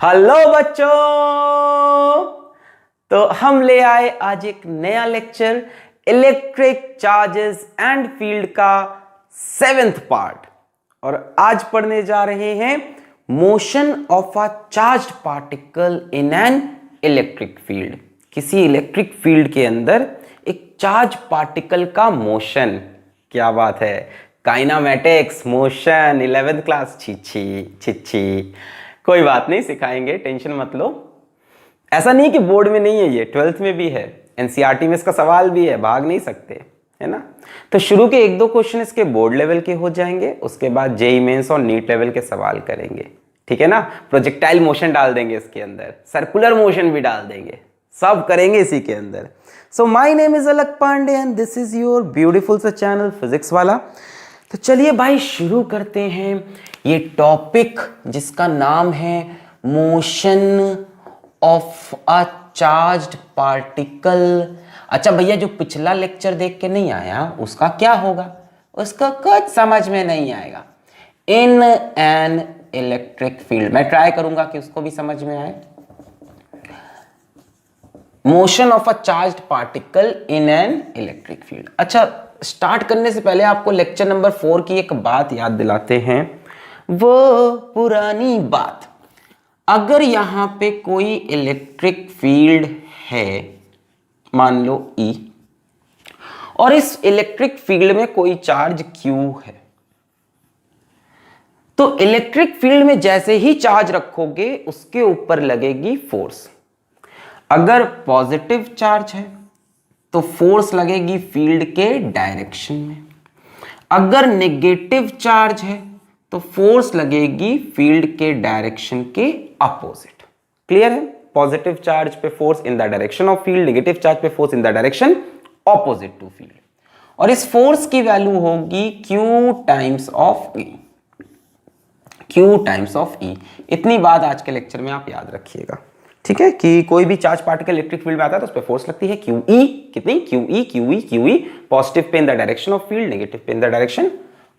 Hello बच्चों। तो हम ले आए आज एक नया lecture electric charges and field का 7th पार्ट। और आज पढ़ने जा रहे हैं motion of a charged particle in an electric field. किसी इलेक्ट्रिक फील्ड के अंदर एक चार्ज पार्टिकल का मोशन। क्या बात है, काइनामेटिक्स मोशन 11th क्लास। छिछी कोई बात नहीं, सिखाएंगे, टेंशन मत लो। ऐसा नहीं कि बोर्ड में नहीं है, ये 12th में भी है, एनसीईआरटी में इसका सवाल भी है, भाग नहीं सकते, है ना। तो शुरू के 1-2 क्वेश्चन इसके बोर्ड लेवल के हो जाएंगे, उसके बाद जेईई मेंस और नीट लेवल के सवाल करेंगे, ठीक है ना। प्रोजेक्टाइल मोशन डाल देंगे इसके अंदर, सर्कुलर मोशन भी डाल देंगे, सब करेंगे इसी के अंदर। So my name is Alak Pandey and this is your beautiful सा चैनल फिजिक्स वाला। तो चलिए भाई शुरू करते हैं ये टॉपिक जिसका नाम है motion of a charged particle. अच्छा भैया, जो पिछला लेक्चर देख के नहीं आया उसका क्या होगा? उसका कुछ समझ में नहीं आएगा। इन एन इलेक्ट्रिक फील्ड, मैं ट्राई करूंगा कि उसको भी समझ में आए। Motion of a charged particle in an electric field. अच्छा, स्टार्ट करने से पहले आपको लेक्चर नंबर 4 की एक बात याद दिलाते हैं, वो पुरानी बात। अगर यहां पे कोई इलेक्ट्रिक फील्ड है, मान लो E, और इस इलेक्ट्रिक फील्ड में कोई चार्ज Q है, तो इलेक्ट्रिक फील्ड में जैसे ही चार्ज रखोगे उसके ऊपर लगेगी फोर्स। अगर पॉजिटिव चार्ज है तो फोर्स लगेगी फील्ड के डायरेक्शन में, अगर नेगेटिव चार्ज है तो फोर्स लगेगी फील्ड के डायरेक्शन के अपोजिट। क्लियर है? पॉजिटिव चार्ज पे force in the direction of field, negative charge पे force in the direction opposite to field. और इस फोर्स की वैल्यू होगी Q times of E। Q times of E। इतनी बात आज के लेक्चर में आप याद रखिएगा, ठीक है, कि कोई भी चार्ज पार्टिकल इलेक्ट्रिक फील्ड में आता है तो उस पर फोर्स लगती है QE। कितनी? QE। पॉजिटिव पे in the direction of field, negative पे in the direction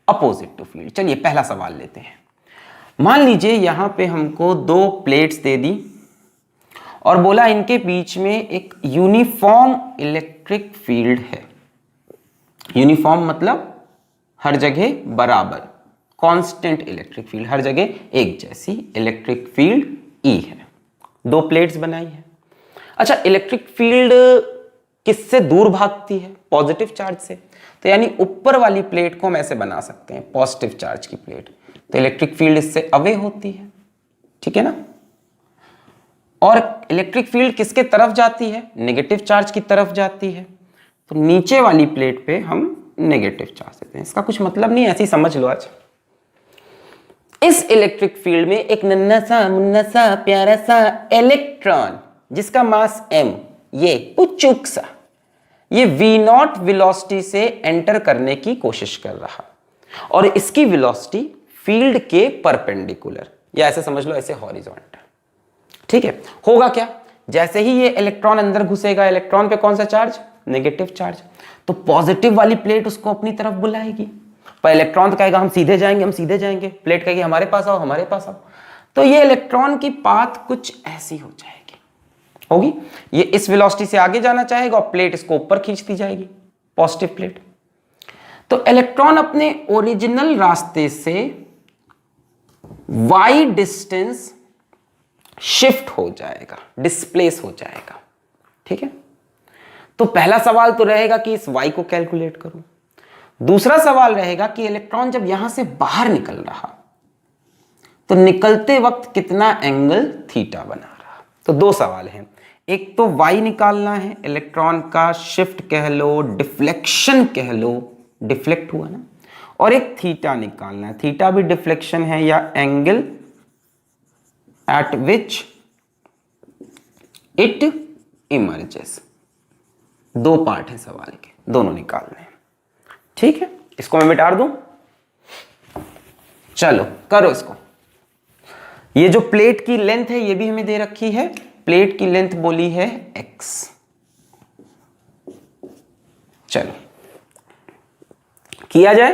opposite to field. चलिए पहला सवाल लेते हैं। मान लीजिए यहां पे हमको 2 प्लेट्स दे दी और बोला इनके बीच में एक यूनिफॉर्म इलेक्ट्रिक फील्ड है। यूनिफॉर्म मतलब हर जगह बराबर, कांस्टेंट इलेक्ट्रिक फील्ड, हर जगह एक जैसी इलेक्ट्रिक फील्ड E है। 2 प्लेट्स बनाई है। अच्छा, इलेक्ट्रिक फील्ड किससे दूर भागती है? पॉजिटिव चार्ज से। तो यानी ऊपर वाली प्लेट को हम ऐसे बना सकते हैं, पॉजिटिव चार्ज की प्लेट, तो इलेक्ट्रिक फील्ड इससे अवे होती है, ठीक है ना। और इलेक्ट्रिक फील्ड किसके तरफ जाती है? नेगेटिव चार्ज की तरफ जाती है, तो नीचे वाली प्लेट पे हम नेगेटिव चार्ज देते हैं। इसका कुछ मतलब नहीं, ऐसे ही समझ लो। आज इस इलेक्ट्रिक फील्ड में एक नन्हा सा मुन्ना सा प्यारा सा इलेक्ट्रॉन जिसका मास m, ये पुचुक सा, ये v0 वेलोसिटी से एंटर करने की कोशिश कर रहा, और इसकी वेलोसिटी फील्ड के परपेंडिकुलर, या ऐसे समझ लो ऐसे हॉरिजॉन्टल, ठीक है। होगा क्या? जैसे ही ये इलेक्ट्रॉन अंदर घुसेगा, इलेक्ट्रॉन पे कौन सा चार्ज? Negative charge. तो पॉजिटिव वाली प्लेट उसको अपनी तरफ बुलाएगी, पर इलेक्ट्रॉन तो कहेगा हम सीधे जाएंगे, प्लेट कहेगी हमारे पास आओ। तो ये इलेक्ट्रॉन की पाथ कुछ ऐसी हो जाएगी, होगी। ये इस वेलोसिटी से आगे जाना चाहेगा और प्लेट इसको ऊपर खींचती जाएगी, पॉजिटिव प्लेट। तो इलेक्ट्रॉन अपने ओरिजिनल रास्ते से y डिस्टेंस शिफ्ट हो जाएगा, डिस्प्लेस हो जाएगा, ठीक है। तो पहला सवाल तो रहेगा कि इस y को कैलकुलेट करूं। दूसरा सवाल रहेगा कि इलेक्ट्रॉन जब यहां से बाहर निकल रहा तो निकलते वक्त कितना एंगल थीटा बना रहा। तो 2 सवाल हैं, एक तो y निकालना है, इलेक्ट्रॉन का शिफ्ट कह लो, डिफ्लेक्शन कह लो, डिफ्लेक्ट हुआ ना, और एक थीटा निकालना है, थीटा भी डिफ्लेक्शन है या angle at which it emerges. 2 part है सवाल के, दोनों निकालने हैं, ठीक है। इसको मैं मिटा दूं, चलो करो इसको। ये जो प्लेट की लेंथ है ये भी हमें दे रखी है, प्लेट की लेंथ बोली है x। चलो किया जाए,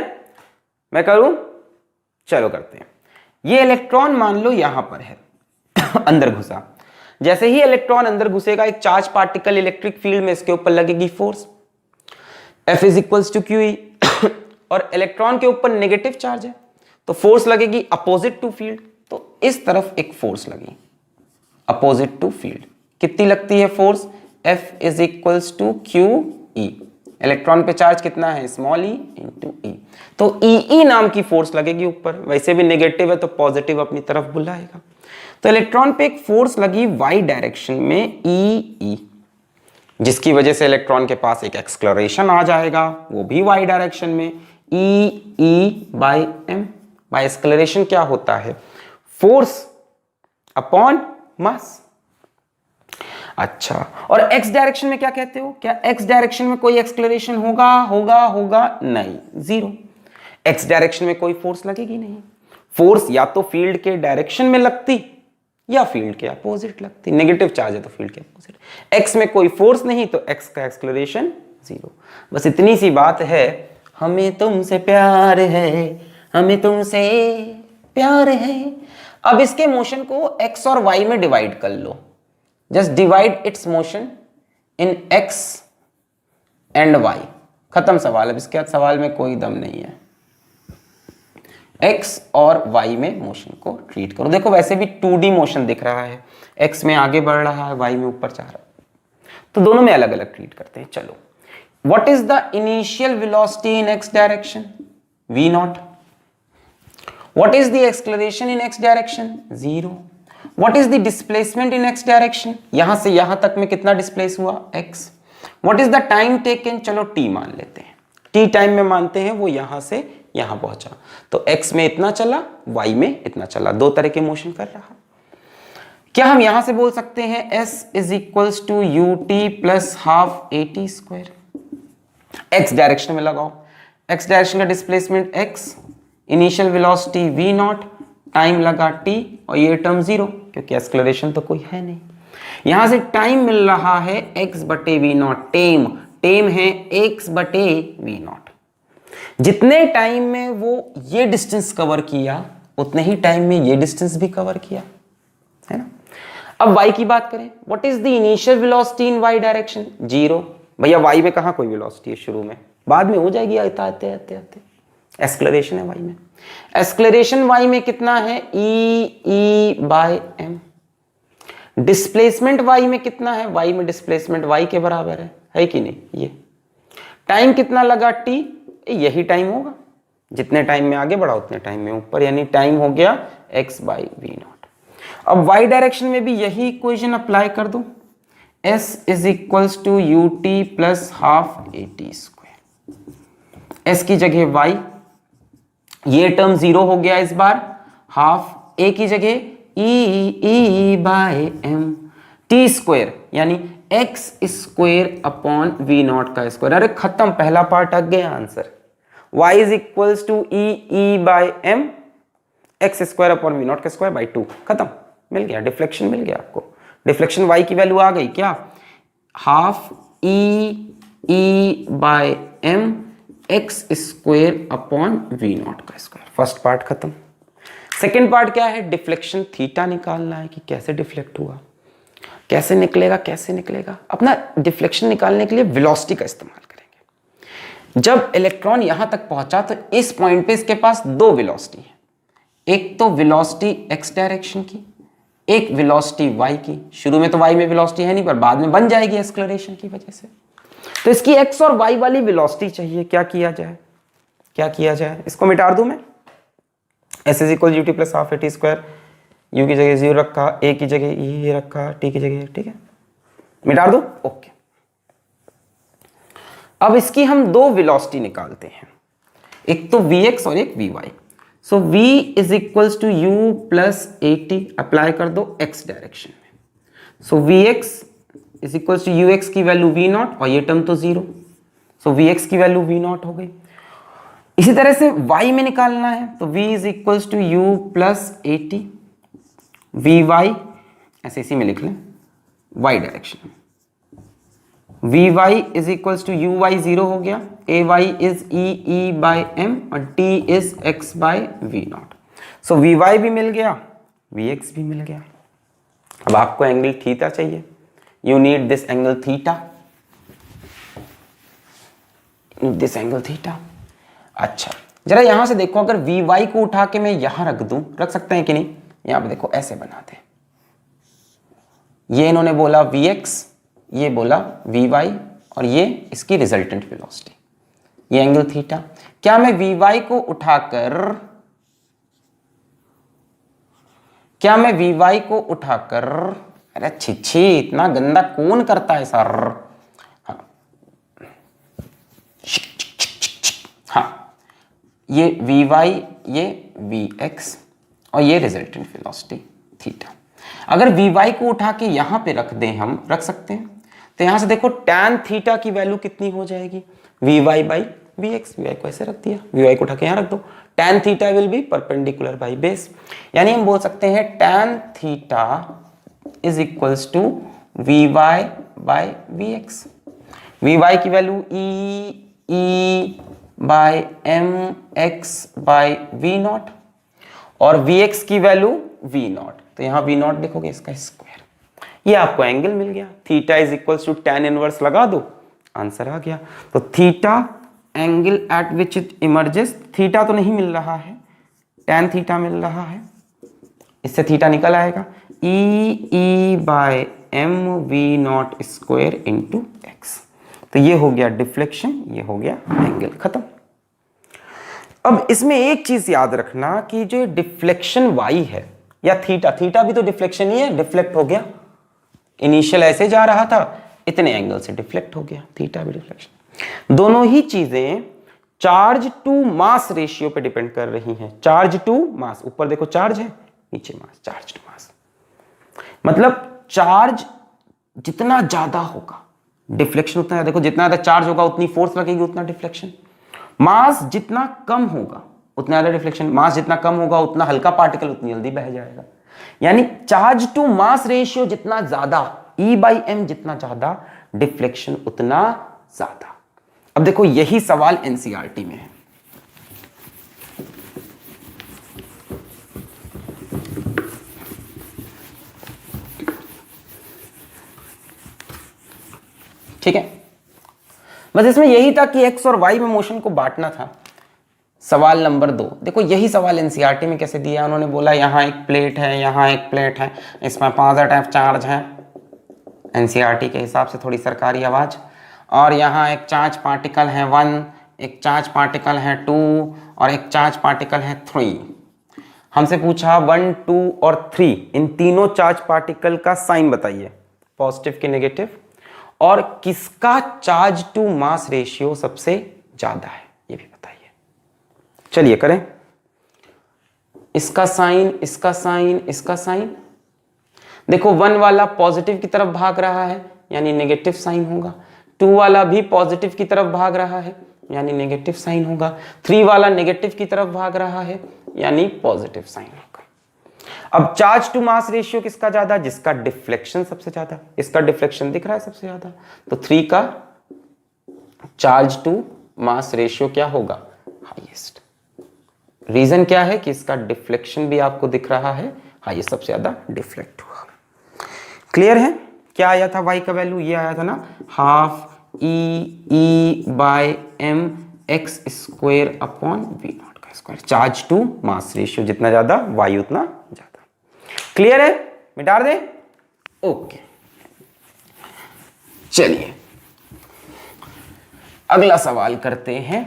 मैं करूं, चलो करते हैं। ये इलेक्ट्रॉन मान लो यहां पर है, अंदर घुसा, जैसे ही इलेक्ट्रॉन अंदर घुसेगा एक चार्ज पार्टिकल इलेक्ट्रिक फील्ड में इसके ऊपर लगेगी force F is equals to Q E, और इलेक्ट्रॉन के ऊपर नेगेटिव चार्ज है तो फोर्स लगेगी अपोजिट टू फील्ड, तो इस तरफ एक फोर्स लगी अपोजिट टू फील्ड। कितनी लगती है force? F is equals to Q E, electron पे चार्ज कितना है? स्मॉल ई इंटू ई, तो ई नाम की फोर्स लगेगी ऊपर, वैसे भी नेगेटिव है तो पॉजिटिव अपनी तरफ बुलाएगा। तो इलेक्ट्रॉन पे एक फोर्स लगी वाई डायरेक्शन में ई, जिसकी वजह से इलेक्ट्रॉन के पास एक एक्सलरेशन आ जाएगा, वो भी वाई डायरेक्शन में ई बाई एम। बाई एक्सलरेशन क्या होता है? Force upon mass. अच्छा, और एक्स डायरेक्शन में क्या कहते हो? क्या एक्स डायरेक्शन में कोई एक्सलरेशन होगा? नहीं, जीरो। एक्स डायरेक्शन में कोई फोर्स लगेगी नहीं। फोर्स या तो फील्ड के डायरेक्शन में लगती या फील्ड के अपोजिट लगती, नेगेटिव चार्ज है तो फील्ड के अपोजिट। एक्स में कोई फोर्स नहीं तो एक्स का एक्सलरेशन जीरो। बस इतनी सी बात है, हमें तुमसे प्यार है, हमें तुमसे प्यार है। अब इसके मोशन को एक्स और वाई में डिवाइड कर लो, just divide its motion in x and y, खत्म सवाल। अब इसके सवाल में कोई दम नहीं है। एक्स और वाई में मोशन को ट्रीट करो। देखो वैसे भी 2D मोशन दिख रहा है, एक्स में आगे बढ़ रहा है, वाई में ऊपर जा रहा है, तो दोनों में अलग अलग ट्रीट करते हैं। चलो, what is the initial velocity in x direction? v not. What is the acceleration in x direction? Zero. What is the displacement in x direction? यहां से यहां तक में कितना डिस्प्लेस हुआ? x। What is the time taken? चलो t मान लेते हैं, t टाइम में मानते हैं, वो यहां से यहां पहुंचा, तो x में इतना चला, y में इतना चला, दो तरह के मोशन कर रहा। क्या हम यहां से बोल सकते हैं s is equals to U T plus half A T square? x direction में लगाओ, x डायरेक्शन का displacement x, initial velocity v naught, time लगा t, और ये टर्म जीरो क्योंकि एक्सलरेशन तो कोई है नहीं। यहां से टाइम मिल रहा है x बटे v नॉट, टेम है x बटे v नॉट। जितने टाइम में वो ये डिस्टेंस कवर किया उतने ही टाइम में ये डिस्टेंस भी कवर किया, है ना। अब y की बात करें, what is the initial velocity in y direction? Zero. भैया y में कहां कोई वेलोसिटी है शुरू में, बाद में हो जाएगी आते आते। एक्सलरेशन है y में, एक्सलरेशन y में कितना है? e by m। Displacement y में कितना है? y में डिस्प्लेसमेंट y के बराबर है कि नहीं? ये टाइम कितना लगा? t, यही टाइम होगा, जितने टाइम में आगे बढ़ा उतने टाइम में ऊपर, यानी टाइम हो गया x बाई वी नॉट। अब y डायरेक्शन में भी यही इक्वेशन अप्लाई कर दो, s is equals to U T plus half A T square. s की जगह y, ये टर्म जीरो हो गया इस बार, हाफ a की जगह e by m, T square यानी x square upon we naught का स्क्वायर। अरे खत्म, पहला पार्ट आ गया answer. y is equals to E by M, x square upon we naught का स्क्वायर बाई 2, खत्म, मिल गया, डिफ्लेक्शन मिल गया आपको। डिफ्लेक्शन y की वैल्यू आ गई क्या? Half E by M x square upon we naught का स्क्वायर। फर्स्ट पार्ट खत्म। सेकेंड पार्ट क्या है? डिफ्लेक्शन थीटा निकालना है कि कैसे डिफ्लेक्ट हुआ, कैसे निकलेगा। अपना डिफ्लेक्शन निकालने के लिए वेलोसिटी का इस्तेमाल करेंगे। जब इलेक्ट्रॉन यहां तक पहुंचा तो इस पॉइंट पे इसके पास दो वेलोसिटी है, एक तो वेलोसिटी एक्स डायरेक्शन की, एक वेलोसिटी वाई की। शुरू में तो वाई में वेलोसिटी है नहीं, पर बाद में बन जाएगी एक्सलरेशन की वजह से। तो इसकी एक्स और वाई वाली वेलोसिटी चाहिए। क्या किया जाए? इसको मिटा दूं मैं, S is equal you T plus half A T square, u की जगह 0 रखा, a की जगह e रखा, t की जगह, ठीक है, मिटा दो, ओके। अब इसकी हम दो वेलोसिटी निकालते हैं, एक तो vx और एक vy। So v is equals to u plus A T, apply कर दो x डायरेक्शन में। So vx is equals to ux की वैल्यू v नॉट, और ये टर्म तो जीरो, सो vx की वैल्यू v नॉट हो गई। इसी तरह से y में निकालना है, तो v is equals to u plus A t, v y ऐसे इसी में लिख लें, y direction. V y is equals to u y zero हो गया, a y is e by M, और t is x by v naught. So v y भी मिल गया, वी एक्स भी मिल गया। अब आपको एंगल थीटा चाहिए, you need this angle theta, this angle theta. अच्छा जरा यहां से देखो, अगर वी वाई को उठा के मैं यहां रख दूं, रख सकते हैं कि नहीं? यहां पे देखो ऐसे बनाते, ये इन्होंने बोला वी एक्स, ये बोला वी वाई, और ये इसकी रिजल्टेंट वेलोसिटी, ये एंगल थीटा। क्या मैं वी वाई को उठाकर, क्या मैं वी वाई को उठाकर, अरे छिछी इतना गंदा कौन करता है सर? हाँ, ये वी वाई, ये वी एक्स, और ये रिजल्टेंट वेलोसिटी थीटा। अगर वी वाई को उठा के यहां पे रख दें, हम रख सकते हैं, तो यहां से देखो tan थीटा की वैल्यू कितनी हो जाएगी? V Y by we x. We Y को ऐसे रख दिया, वी वाई को उठा के यहां रख दो, tan theta will be perpendicular by base, यानी हम बोल सकते हैं tan theta is equals to v Y by we x. We y की value e by M x by v naught, और वी एक्स की वैल्यू वी नॉट, तो यहां वी नॉट लिखोगे इसका स्क्वायर, ये आपको एंगल मिल गया। Theta is equals to tan inverse लगा दो, आंसर आ गया। तो theta angle at which it emerges, theta तो नहीं मिल रहा है, tan थीटा मिल रहा है, इससे थीटा निकल आएगा E by M V naught square into X. तो ये हो गया डिफ्लेक्शन, ये हो गया एंगल, खत्म। अब इसमें एक चीज याद रखना कि जो डिफ्लेक्शन y है या थीटा, थीटा भी तो डिफ्लेक्शन ही है, डिफ्लेक्ट हो गया, इनिशियल ऐसे जा रहा था, इतने एंगल से डिफ्लेक्ट हो गया, थीटा भी डिफ्लेक्शन। दोनों ही चीजें चार्ज टू मास रेशियो पे डिपेंड कर रही हैं। चार्ज टू मास, ऊपर देखो चार्ज है, नीचे मास, चार्ज टू मास, मतलब चार्ज जितना ज्यादा होगा डिफ्लेक्शन उतना ज्यादा, देखो जितना ज्यादा चार्ज होगा उतनी फोर्स लगेगी, उतना डिफ्लेक्शन। मास जितना कम होगा उतना ज्यादा डिफ्लेक्शन, मास जितना कम होगा उतना हल्का पार्टिकल उतनी जल्दी बह जाएगा। यानी चार्ज टू मास रेशियो जितना ज्यादा, E बाई एम जितना ज्यादा, डिफ्लेक्शन उतना ज्यादा। अब देखो यही सवाल एनसीईआरटी में है, ठीक है। बस इसमें यही था कि एक्स और वाई में मोशन को बांटना था। सवाल नंबर 2 देखो, यही सवाल एनसीईआरटी में कैसे दिया, उन्होंने बोला यहाँ एक प्लेट है, यहाँ एक प्लेट है, इसमें पॉजिटिव चार्ज है, एनसीईआरटी के हिसाब से थोड़ी सरकारी आवाज, और यहाँ एक चार्ज पार्टिकल है 1, एक चार्ज पार्टिकल है 2, और एक चार्ज पार्टिकल है 3। हमसे पूछा 1, 2 और 3, इन तीनों चार्ज पार्टिकल का साइन बताइए, पॉजिटिव के नेगेटिव, और किसका चार्ज टू मास रेशियो सबसे ज्यादा है ये भी बताइए। चलिए करें, इसका साइन, इसका साइन, इसका साइन। देखो 1 वाला पॉजिटिव की तरफ भाग रहा है यानी नेगेटिव साइन होगा, 2 वाला भी पॉजिटिव की तरफ भाग रहा है यानी नेगेटिव साइन होगा, 3 वाला नेगेटिव की तरफ भाग रहा है यानी पॉजिटिव साइन होगा। अब चार्ज टू मास रेशियो किसका ज्यादा? जिसका डिफ्लेक्शन सबसे ज्यादा, इसका डिफ्लेक्शन दिख रहा है सबसे ज्यादा, तो 3 का चार्ज टू मास रेशियो क्या होगा? हाईएस्ट। रीजन क्या है कि इसका डिफ्लेक्शन भी आपको दिख रहा है, हाईएस्ट, सबसे ज्यादा डिफ्लेक्ट हुआ। क्लियर है? क्या आया था y का वैल्यू? ये आया था ना, half E by M x square upon we naught का square. Charge to mass ratio जितना ज्यादा, y उतना ज्यादा। क्लियर है? मिटा दें? ओके, चलिए अगला सवाल करते हैं।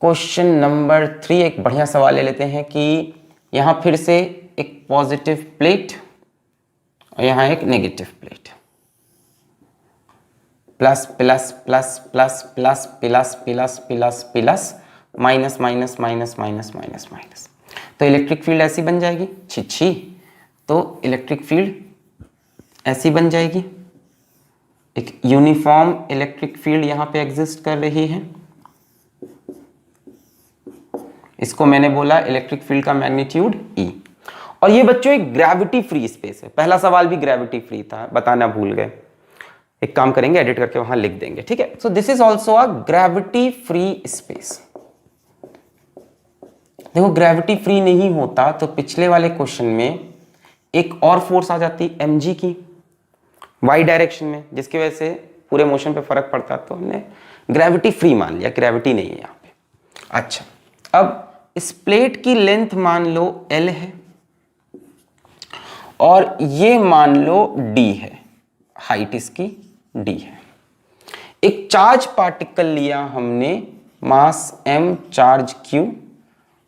क्वेश्चन नंबर 3 एक बढ़िया सवाल ले लेते हैं कि यहां फिर से एक पॉजिटिव प्लेट और यहां एक negative plate, plus plus plus plus plus plus plus plus plus minus minus minus minus minus minus, तो इलेक्ट्रिक फील्ड ऐसी बन जाएगी, छी, तो इलेक्ट्रिक फील्ड ऐसी बन जाएगी, एक यूनिफॉर्म इलेक्ट्रिक फील्ड यहां पे एग्जिस्ट कर रही है। इसको मैंने बोला इलेक्ट्रिक फील्ड का मैग्नीट्यूड E, और ये बच्चों एक ग्रेविटी फ्री स्पेस है। पहला सवाल भी ग्रेविटी फ्री था, बताना भूल गए, एक काम करेंगे एडिट करके वहां लिख देंगे, ठीक है। So this is also a gravity free space. देखो ग्रेविटी फ्री नहीं होता तो पिछले वाले क्वेश्चन में एक और फोर्स आ जाती mg की y डायरेक्शन में, जिसकी वजह से पूरे मोशन पे फर्क पड़ता, तो हमने ग्रेविटी फ्री मान लिया, ग्रेविटी नहीं है यहाँ पे। अच्छा, अब इस प्लेट की लेंथ मान लो L है और ये मान लो D है, हाइट इसकी D है। एक चार्ज पार्टिकल लिया हमने, मास m, चार्ज q,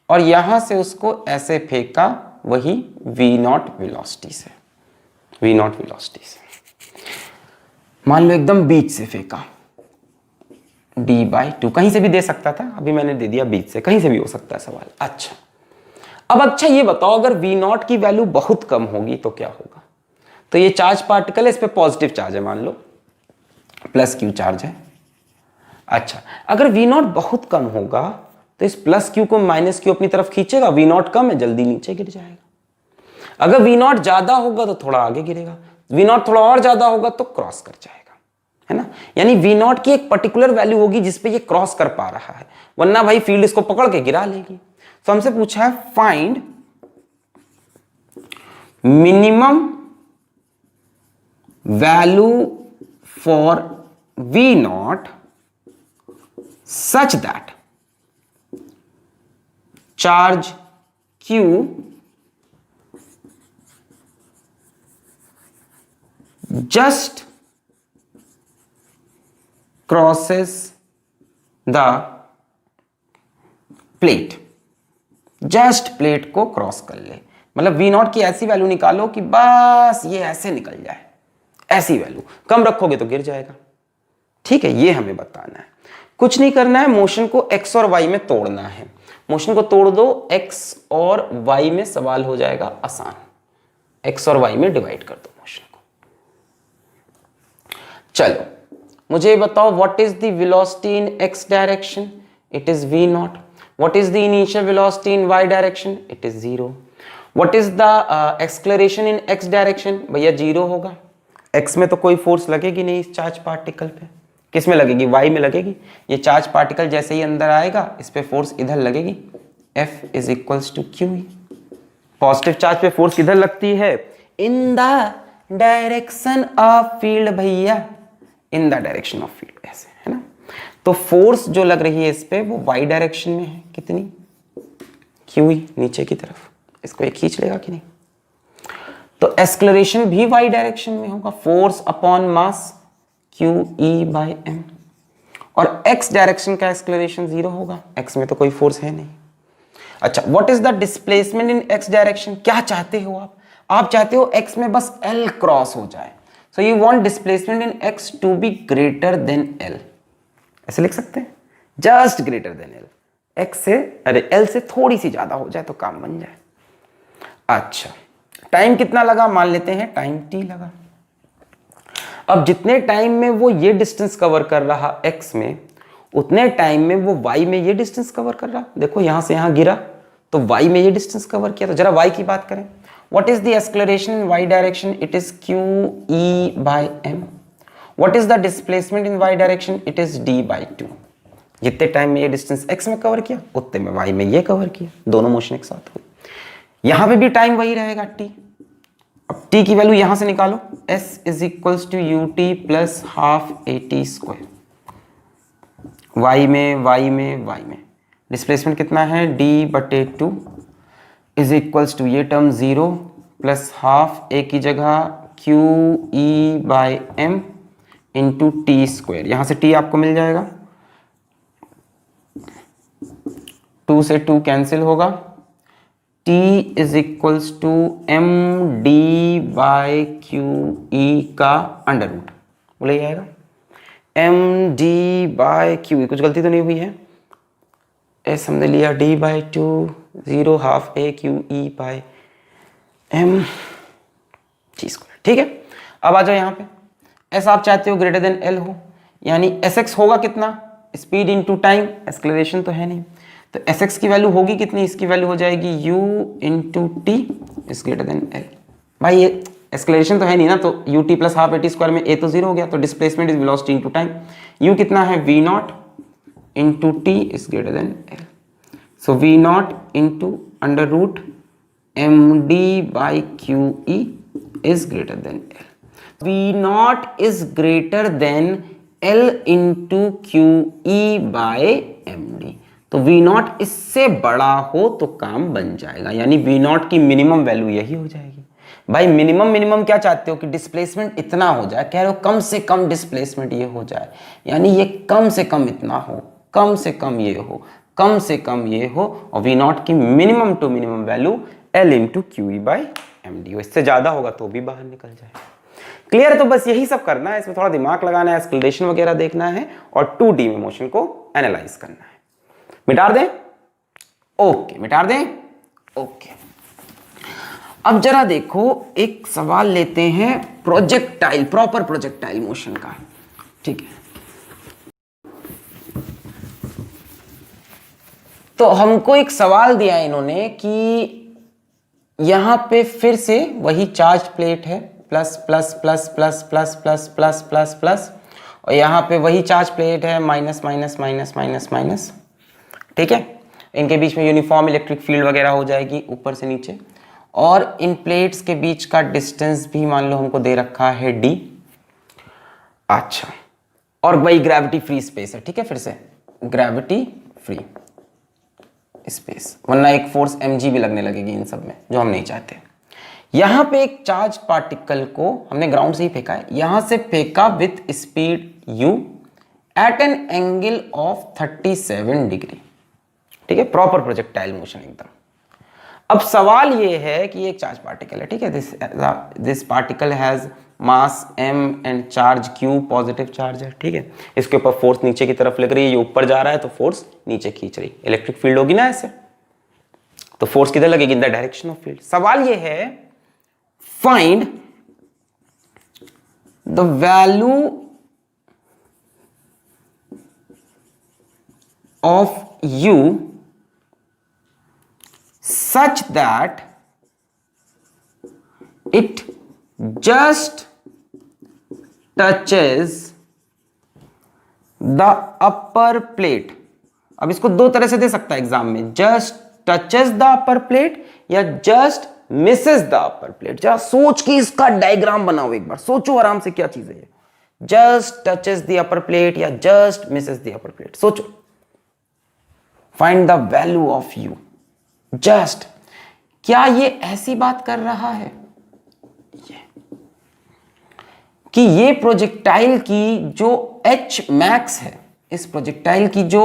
और यहां से उसको ऐसे फेंका, वही v0 वेलोसिटी से, v0 वेलोसिटी से मान लो एकदम बीच से फेंका, d/2, कहीं से भी दे सकता था, अभी मैंने दे दिया बीच से, कहीं से भी हो सकता है सवाल। अच्छा, अब अच्छा ये बताओ, अगर v0 की वैल्यू बहुत कम होगी तो क्या होगा? तो ये चार्ज पार्टिकल है, इस पे पॉजिटिव चार्ज है, मान लो प्लस q चार्ज है। अच्छा, अगर v0 बहुत कम होगा तो इस प्लस q को माइनस q अपनी तरफ खींचेगा, v0 कम है, जल्दी नीचे गिर जाएगा। अगर v0 ज्यादा होगा तो थोड़ा आगे गिरेगा, v0 थोड़ा और ज्यादा होगा तो क्रॉस कर जाएगा, है ना। यानी v0 की एक पर्टिकुलर वैल्यू होगी जिसपे ये क्रॉस कर पा रहा है, वरना भाई फील्ड इसको पकड़ के गिरा लेगी। तो हमसे पूछा है find minimum value for v0 such that charge q just crosses the plate, just plate को क्रॉस कर ले। मतलब v0 की ऐसी वैल्यू निकालो कि बस ये ऐसे निकल जाए, ऐसी वैल्यू, कम रखोगे तो गिर जाएगा। ठीक है, ये हमें बताना है, कुछ नहीं करना है, मोशन को x और y में तोड़ना है। मोशन को तोड़ दो, x और y में, सवाल हो जाएगा आसान, x और y में डिवाइड कर दो मोशन को। चलो मुझे बताओ, what is the velocity in x direction? It is v0। What is the initial velocity in y direction? It is 0। What is the acceleration in x direction? भैया 0 होगा, x में तो कोई फोर्स लगेगी नहीं इस चार्ज पार्टिकल पे, किस में लगेगी? y में लगेगी। ये चार्ज पार्टिकल जैसे ही अंदर आएगा, इस पे फोर्स इधर लगेगी, F is equals to QE। Positive charge पे फोर्स किधर लगती है? In the direction of field भैया, in the direction of field, ऐसे, है ना। तो फोर्स जो लग रही है इस पे वो y डायरेक्शन में है, कितनी? QE, नीचे की तरफ। इसको ये खींच लेगा कि नहीं? तो एक्सेलरेशन भी y डायरेक्शन में होगा, फोर्स अपॉन मास QE/m। और x डायरेक्शन का एक्सेलरेशन 0 होगा, x में तो कोई फोर्स है नहीं। अच्छा, what is the displacement in x direction? क्या चाहते हो आप? आप चाहते हो x में बस L क्रॉस हो जाए, so you want displacement in x to be greater than L, ऐसे लिख सकते हैं, just greater than L, x से, अरे L से थोड़ी सी ज्यादा हो जाए तो काम बन जाए। अच्छा, टाइम कितना लगा? मान लेते हैं टाइम t लगा। अब जितने टाइम में वो ये डिस्टेंस कवर कर रहा x में, उतने टाइम में वो y में ये डिस्टेंस कवर कर रहा। देखो यहां से यहां गिरा तो y में ये डिस्टेंस कवर किया। तो जरा y की बात करें, what is the acceleration in y direction? It is QE/m। What is the displacement in y direction? It is d/2। जितने टाइम में ये डिस्टेंस x में कवर किया, उतने में y में ये कवर किया, दोनों मोशन एक साथ हुई। यहां पे भी टाइम वही रहेगा t। अब t की वैल्यू यहां से निकालो, s is equals to ut plus half at²। y में डिस्प्लेसमेंट कितना है? d/2 इज इक्वल्स टू ये टर्म 0 प्लस हाफ a की जगह QE/m इंटू t²। यहां से t आपको मिल जाएगा, 2 से 2 कैंसिल होगा, t is equals to md/QE का अंडर रूट, बोले आएगा md/QE। कुछ गलती तो नहीं हुई है? s हमने लिया d/2, 0 half a QE/m t²। ठीक है, अब आ जाओ यहाँ पे, s आप चाहते हो ग्रेटर देन l हो, यानी sx होगा कितना? स्पीड इनटू टाइम, एक्सेलरेशन तो है नहीं, तो sx की वैल्यू होगी कितनी? इसकी वैल्यू हो जाएगी u into T is greater than l। भाई ये एक्सेलरेशन तो है नहीं ना, तो ut प्लस हाफ at² में a तो 0 हो गया, तो displacement is velocity into time, u कितना है? v0 into T is greater than l। So v0 into under root md by qe is greater than L. V naught is greater than L into QE by MD. तो V naught इससे बड़ा हो तो काम बन जाएगा, यानी V naught की मिनिमम वैल्यू यही हो जाएगी। भाई मिनिमम क्या चाहते हो कि डिस्प्लेसमेंट इतना हो जाए, कह रहे हो कम से कम डिस्प्लेसमेंट ये हो जाए, यानी ये कम से कम इतना हो, कम से कम ये हो, कम से कम ये हो, और V naught की minimum to minimum value L into QE by MD हो। इससे ज्यादा होगा तो भी बाहर निकल जाएगा। क्लियर है? तो बस यही सब करना है, इसमें थोड़ा दिमाग लगाना है, एक्सक्लेरेशन वगैरह देखना है और 2D में मोशन को एनालाइज करना है। मिटा दें? ओके, मिटा दें? ओके। अब जरा देखो, एक सवाल लेते हैं प्रोजेक्टाइल, प्रॉपर प्रोजेक्टाइल मोशन का। ठीक है, तो हमको एक सवाल दिया इन्होंने कि यहां पे फिर से वही चार्ज प्लेट है, plus plus plus plus plus plus plus plus plus, और यहां पे वही चार्ज प्लेट है, minus minus minus minus minus. ठीक है, इनके बीच में यूनिफॉर्म इलेक्ट्रिक फील्ड वगैरह हो जाएगी ऊपर से नीचे, और इन प्लेट्स के बीच का डिस्टेंस भी मान लो हमको दे रखा है d। अच्छा, और वही ग्रेविटी फ्री स्पेस है। ठीक है, फिर से ग्रेविटी फ्री स्पेस, वरना एक फोर्स mg भी लगने लगेगी इन सब में, जो हम नहीं चाहते। यहां पे एक चार्ज पार्टिकल को हमने ग्राउंड से ही फेंका है, यहां से फेंका with speed u at an angle of 37 degree. ठीक है, प्रॉपर प्रोजेक्टाइल मोशन एकदम। अब सवाल ये है कि एक चार्ज पार्टिकल है, ठीक है, this particle has mass m and charge q, positive charge है। ठीक है, इसके ऊपर फोर्स नीचे की तरफ लग रही है, ये ऊपर जा रहा है तो फोर्स नीचे खींच रही, इलेक्ट्रिक फील्ड होगी ना ऐसे, तो फोर्स किधर लगेगी? इन द डायरेक्शन ऑफ फील्ड। सवाल ये है, find the value of u such that it just touches the upper plate। अब इसको दो तरह से दे सकता है एग्जाम में, just touches the upper plate या just misses the upper plate. जरा सोच के इसका डायग्राम बनाओ, एक बार सोचो आराम से क्या चीज है ये, just touches the upper plate या just misses the upper plate. सोचो, find the value of u just. क्या ये ऐसी बात कर रहा है कि ये प्रोजेक्टाइल की जो h मैक्स है, इस प्रोजेक्टाइल की जो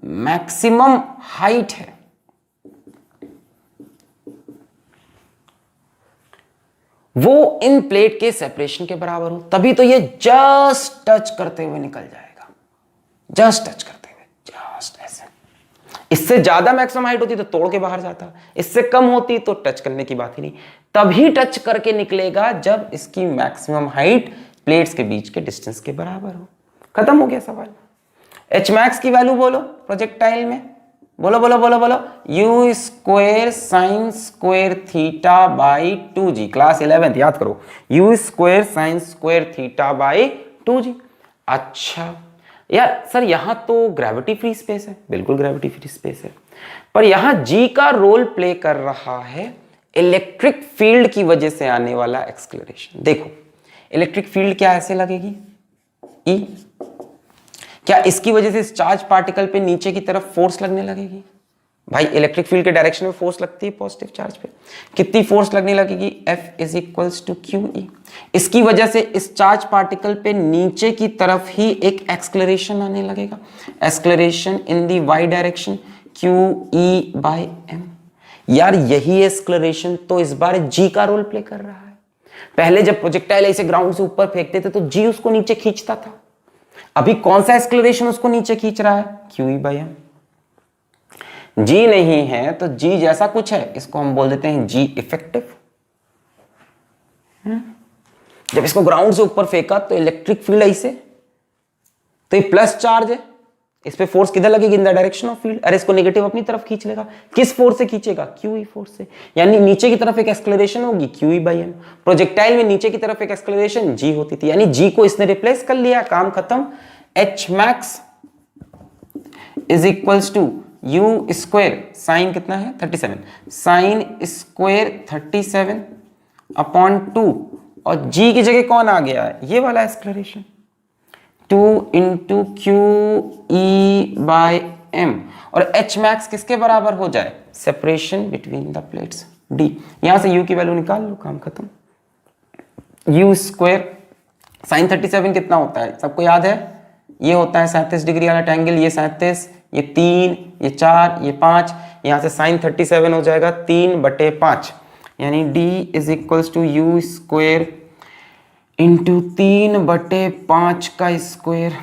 मैक्सिमम हाइट है, वो इन प्लेट के सेपरेशन के बराबर हो, तभी तो ये जस्ट टच करते हुए निकल जाएगा, जस्ट टच करते हुए, जस्ट ऐसे। इससे ज्यादा मैक्सिमम हाइट होती तो तोड़ के बाहर जाता, इससे कम होती तो टच करने की बात ही नहीं, तभी टच करके निकलेगा जब इसकी मैक्सिमम हाइट प्लेट्स के बीच के डिस्टेंस के बराबर हो। खत्म हो गया सवाल। एच मैक्स की वैल्यू बोलो प्रोजेक्टाइल में, बोलो बोलो बोलो बोलो, you square sine square theta by 2g। Class 11th याद करो, you square sine square theta by 2g। अच्छा यार सर, यहां तो ग्रेविटी फ्री स्पेस है, बिल्कुल ग्रेविटी फ्री स्पेस है, पर यहां g का रोल प्ले कर रहा है इलेक्ट्रिक फील्ड की वजह से आने वाला एक्सेलरेशन। देखो इलेक्ट्रिक फील्ड क्या ऐसे लगेगी E, क्या इसकी वजह से इस चार्ज पार्टिकल पे नीचे की तरफ फोर्स लगने लगेगी? भाई इलेक्ट्रिक फील्ड के डायरेक्शन में फोर्स लगती है पॉजिटिव चार्ज पे, कितनी फोर्स लगने लगेगी? F is equals to QE। इसकी वजह से इस चार्ज पार्टिकल पे नीचे की तरफ ही एक एक्सेलरेशन आने लगेगा, acceleration in the y direction QE by m। यार यही एक्सेलरेशन तो इस बार g का रोल प्ले कर रहा है। पहले जब प्रोजेक्टाइल ऐसे ग्राउंड से ऊपर फेंकते थे तो g उसको नीचे खींचता था, अभी कौन सा एक्सेलरेशन उसको नीचे खींच रहा है? QE by m। g नहीं है तो g जैसा कुछ है, इसको हम बोल देते हैं g इफेक्टिव। जब इसको ग्राउंड से ऊपर फेंका तो इलेक्ट्रिक फील्ड ऐसे, तो ये प्लस चार्ज है, इस पे फोर्स किधर लगेगी? इन द डायरेक्शन ऑफ फील्ड। अरे इसको नेगेटिव अपनी तरफ खींच लेगा, किस फोर्स से खींचेगा? QE फोर्स से, यानी नीचे की तरफ एक एक्सेलरेशन होगी QE बाय m। प्रोजेक्टाइल में नीचे की तरफ एक एक्सेलरेशन g होती थी, यानी g को इसने रिप्लेस कर लिया, काम खत्म। h max is equals to U square sine कितना है 37, साइन स्क्वायर 37 अपॉन 2 और जी की जगह कौन आ गया है, ये वाला acceleration 2 into Q E by M, और एच मैक्स किसके बराबर हो जाए, separation between the plates D. यहां से यू की वैल्यू निकाल लो, काम खत्म। यू स्क्वायर साइन 37 कितना होता है, सबको याद है, ये होता है 37 डिग्री वाला ट्रायंगल, ये 37, ये 3, ये 4, ये 5, यहां से साइन 37 हो जाएगा 3/5, यानी d is equals to U square into 3/5 का स्क्वायर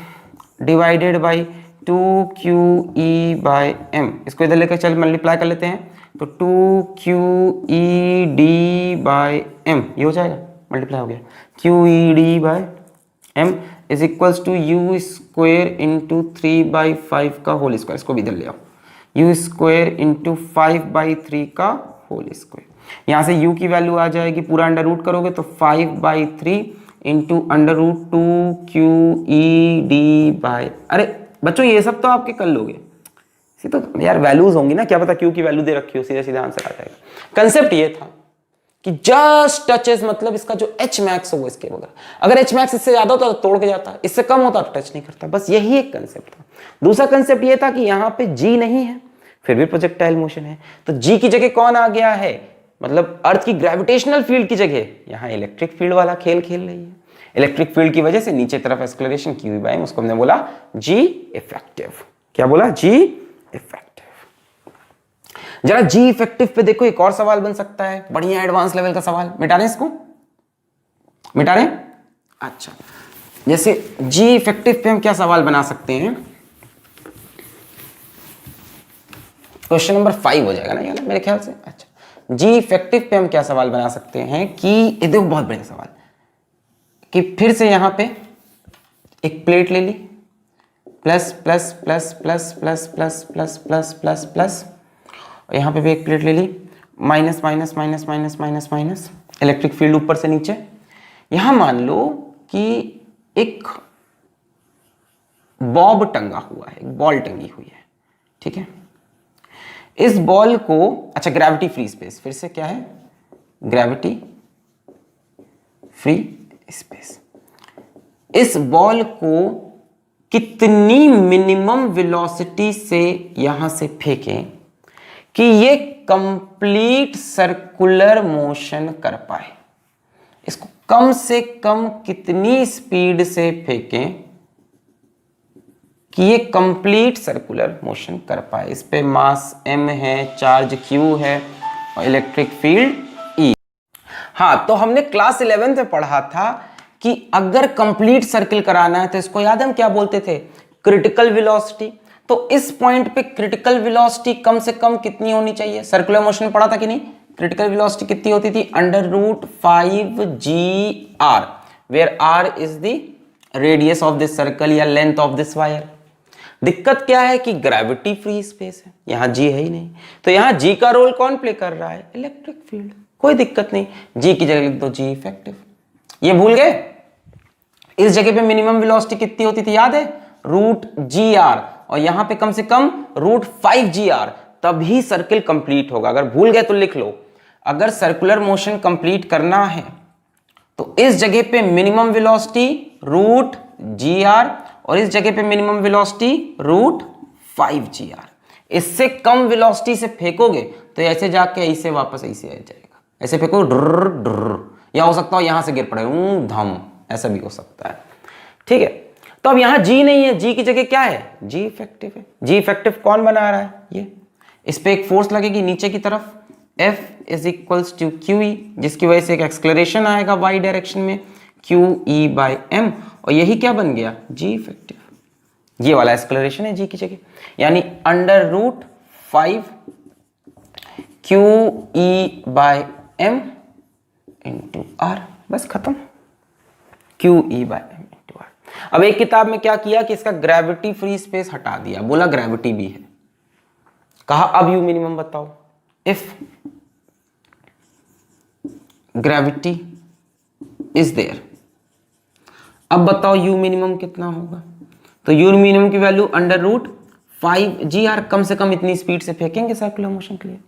डिवाइडेड बाई 2QE/m। इसको इधर लेकर चल मल्टीप्लाई कर लेते हैं, तो 2QED/m ये हो जाएगा, मल्टीप्लाई हो गया, QED/m is equals to U square into 3/5 का होल स्क्वायर, इसको भी इधर ले आओ, यू स्क्वायर इंटू 5/3 का होल स्क्वायर। यहाँ से u की वैल्यू आ जाएगी, पूरा अंडर रूट करोगे तो 5/3 इंटू अंडर रूट 2QED/, अरे बच्चों ये सब तो आपके कर लोगे, इसी तो यार वैल्यूज होंगी ना, क्या पता क्यू की वैल्यू दे रखी हो, सीधा सीधा आंसर आ जाएगा। कंसेप्ट ये था कि जस्ट टचेस, मतलब इसका जो एच मैक्स हो वो इसके बगैर, अगर एच मैक्स इससे ज्यादा होता तो तोड़ के जाता, इससे कम होता तो टच नहीं करता, बस यही एक कंसेप्ट था। दूसरा कंसेप्ट ये था कि यहाँ पे जी नहीं है फिर भी प्रोजेक्टाइल मोशन है, तो जी की जगह कौन आ गया है, मतलब अर्थ की ग्रेविटेशनल फील्ड की जगह यहाँ इलेक्ट्रिक फील्ड वाला खेल खेल रही है। इलेक्ट्रिक फील्ड की वजह से नीचे तरफ एक्सलरेशन QE/m, उसको हमने बोला जी इफेक्टिव। क्या बोला, जी इफेक्टिव। जरा जी इफेक्टिव पे देखो, एक और सवाल बन सकता है, बढ़िया एडवांस लेवल का सवाल। मिटा रहे इसको, मिटा रहे, अच्छा। जैसे जी इफेक्टिव पे हम क्या सवाल बना सकते हैं, क्वेश्चन नंबर 5 हो जाएगा ना ये मेरे ख्याल से। अच्छा, जी इफेक्टिव पे हम क्या सवाल बना सकते हैं कि ये देखो बहुत बढ़िया सवाल, कि फिर से यहां पे एक प्लेट ले ली, plus plus plus plus plus plus plus plus plus plus, और यहां पे भी एक प्लेट ले ली, minus minus minus minus minus minus, electric field ऊपर से नीचे। यहां मान लो कि एक बॉब टंगा हुआ है, एक बॉल टंगी हुई है, ठीक है। इस बॉल को, अच्छा ग्रेविटी फ्री स्पेस, फिर से क्या है, ग्रेविटी फ्री स्पेस। इस बॉल को कितनी मिनिमम वेलोसिटी से यहां से फेंकें कि ये कंप्लीट सर्कुलर मोशन कर पाए, इसको कम से कम कितनी स्पीड से फेंकें कि ये कंप्लीट सर्कुलर मोशन कर पाए। इस पे मास m है, चार्ज q है और इलेक्ट्रिक फील्ड E। हाँ, तो हमने क्लास 11 में पढ़ा था कि अगर कंप्लीट सर्किल कराना है तो इसको याद है हम क्या बोलते थे, क्रिटिकल वेलोसिटी। तो इस पॉइंट पे क्रिटिकल वेलोसिटी कम से कम कितनी होनी चाहिए, सर्कुलर मोशन में पढ़ा था कि नहीं, क्रिटिकल वेलोसिटी कितनी होती थी, √5gr, where r is the radius of this circle या लेंथ ऑफ दिस वायर। दिक्कत क्या है कि ग्रेविटी फ्री स्पेस है, यहां जी है ही नहीं, तो यहां जी का रोल कौन प्ले कर रहा है, इलेक्ट्रिक फील्ड। कोई दिक्कत नहीं, जी की जगह लिख दो जी इफेक्टिव। ये भूल गए, इस जगह पे मिनिमम वेलोसिटी कितनी होती थी याद है, √gr, और यहां पे कम से कम √5gr, तभी सर्किल कंप्लीट होगा। अगर भूल गए तो लिख लो, अगर सर्कुलर मोशन कंप्लीट करना है तो इस जगह पे मिनिमम वेलोसिटी √gr और इस जगह पे मिनिमम वेलोसिटी √5gr। इससे कम वेलोसिटी से फेंकोगे तो ऐसे जाके ऐसे वापस ऐसे आ जाएगा, ऐसे फेंको ड्र ड्र, या हो सकता हो यहां से गिर पड़े धम, ऐसा भी हो सकता है, ठीक है। तो अब यहां जी नहीं है, जी की जगह क्या है, जी इफेक्टिव है। जी इफेक्टिव कौन बना रहा है, ये, इस पे एक फोर्स लगेगी नीचे की तरफ, F is equals to QE, जिसकी वजह से एक एक्सलरेशन आएगा y डायरेक्शन में, QE/m, और यही क्या बन गया, जी इफेक्टिव। ये वाला एक्सलरेशन है जी की जगह, यानी √5 QE/m इंटू r, बस खत्म, QE/m इंटू r। अब एक किताब में क्या किया कि इसका ग्रेविटी फ्री स्पेस हटा दिया, बोला ग्रेविटी भी है, कहा अब यू मिनिमम बताओ, इफ ग्रेविटी इज देयर, अब बताओ यू मिनिमम कितना होगा, तो यू मिनिमम की वैल्यू 5 GR, कम से कम इतनी स्पीड से फेंकेंगे सर्कुलर मोशन के लिए।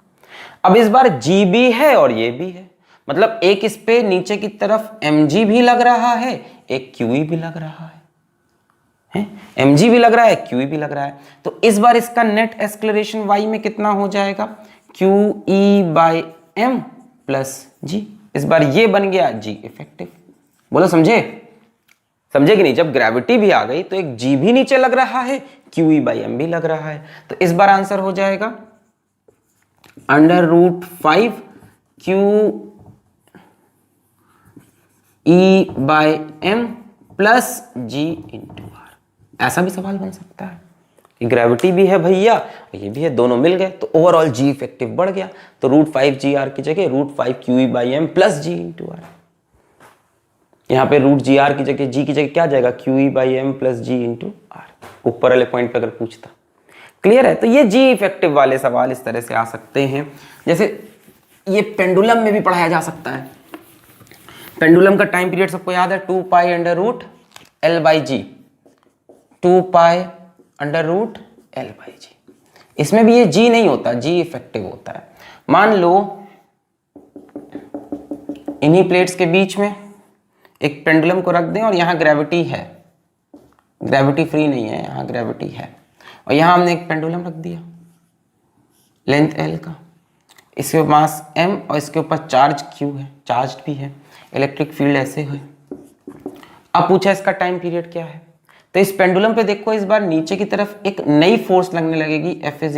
अब इस बार G भी है और ये भी है, मतलब एक इस पे नीचे की तरफ mg भी लग रहा है, एक QE भी लग रहा है, mg भी लग रहा है, QE भी लग रहा है। तो इस बार इसका नेट एक्सेलरेशन y में कितना हो जाएगा, QE/m प्लस g। इस बार ये बन गया g इफेक्टिव। बोलो समझे? समझे कि नहीं? जब ग्रेविटी भी आ गई तो एक g भी नीचे लग रहा है, QE/m भी लग रहा है। तो इस बार आंसर हो जाएगा √5 QE/m plus g into r। ऐसा भी सवाल बन सकता है कि ग्रेविटी भी है भैया, ये भी है, दोनों मिल गए तो ओवरऑल g इफेक्टिव बढ़ गया। तो √5 GR की जगह √5 QE/m plus g into r। यहाँ पे √GR की जगह g की जगह क्या जाएगा, QE/m plus g into r। ऊपर वाले पॉइंट पे अगर पूछता। क्लियर है? तो ये g इफेक्टिव वाले सवाल इस तरह से आ सकते हैं। जैसे ये पेंडुलम में भी पढ़ाया जा सकता है। पेंडुलम का टाइम पीरियड सबको याद है, 2π√L/g, 2π√L/g। इसमें भी ये g नहीं होता, g इफेक्टिव होता है। मान लो इन्हीं प्लेट्स के बीच में एक पेंडुलम को रख दें और यहाँ ग्रेविटी है, ग्रेविटी फ्री नहीं है, यहाँ ग्रेविटी है, और यहाँ हमने एक पेंडुलम रख दिया लेंथ L का, इसके मास m और इसके ऊपर चार्ज Q है, चार्ज भी है, इलेक्ट्रिक फील्ड ऐसे है। अब पूछा इसका टाइम पीरियड क्या है। तो इस पेंडुलम पे देखो इस बार नीचे की तरफ एक नई फोर्स लगने लगेगी, F =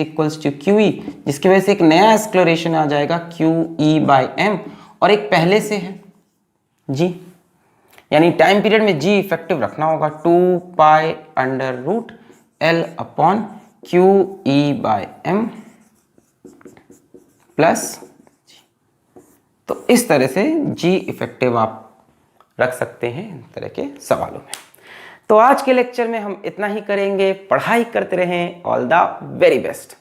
QE, जिसकी वजह से एक नया एक्सेलरेशन आ जाएगा QE/m, और एक पहले से है G। यानी टाइम पीरियड में G इफेक्टिव रखना होगा 2π√L/QE/m प्लस G। तो इस तरह से G इफेक्टिव आप रख सकते हैं इन तरह के सवालों में। तो आज के लेक्चर में हम इतना ही करेंगे। पढ़ाई करते रहें। All the very best.